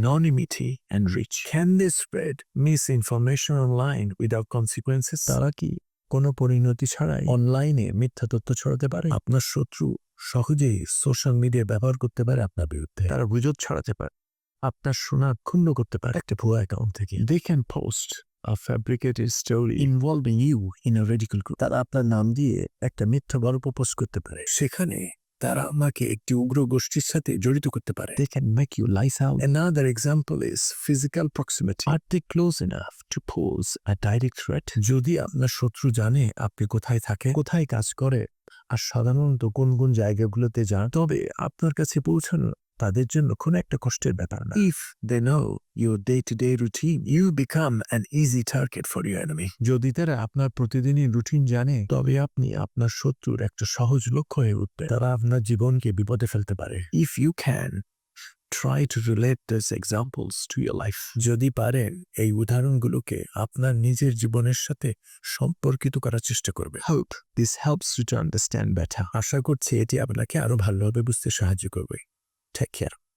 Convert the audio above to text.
anonymity and reach. Can they spread misinformation online without consequences? তারা কি কোনো পরিণতি ছাড়াই অনলাইনে মিথ্যা তথ্য ছড়াতে পারে? আপনার শত্রু সহজেই সোশ্যাল মিডিয়া ব্যবহার করতে পারে আপনার বিরুদ্ধে। তারা গুজব ছড়াতে পারে, আপনার সুনাম ক্ষুণ্ণ করতে পারে একটা ভুয়া অ্যাকাউন্ট থেকে। They can post a fabricated story involving you in a ridicule group. তারা আপনার নাম দিয়ে একটা মিথ্যা গল্প পোস্ট করতে পারে, সেখানে তারা আমাকে একটি উগ্র গোষ্ঠীর সাথে জড়িত করতে পারে। They can make you lie out. Another example is physical proximity. Are they close enough to pose a direct threat? যদি আপনার শত্রু জানে আপনি কোথায় থাকেন, কোথায় কাজ করে আর সাধারণত কোন কোন জায়গাগুলোতে যান, তবে আপনার কাছে পৌঁছানো তাদের জন্য কোনো একটা কষ্টের ব্যাপার না। If they know your day-to-day routine, you become an easy target for your enemy. যদি তারা আপনার প্রতিদিনই রুটিন জানে, তবে আপনি আপনার শত্রুর একটা সহজ লক্ষ্য হয়ে উঠবে। তারা আপনার জীবনকে বিপদে ফেলতে পারে। If you can, try to relate these examples to your life. যদি পারেন এই উদাহরণগুলোকে আপনার নিজের জীবনের সাথে সম্পর্কিত করার চেষ্টা করবে। Hope this helps you to understand better. আশা করছি এটি আপনাকে আরো ভালোভাবে বুঝতে সাহায্য করবে। Take care.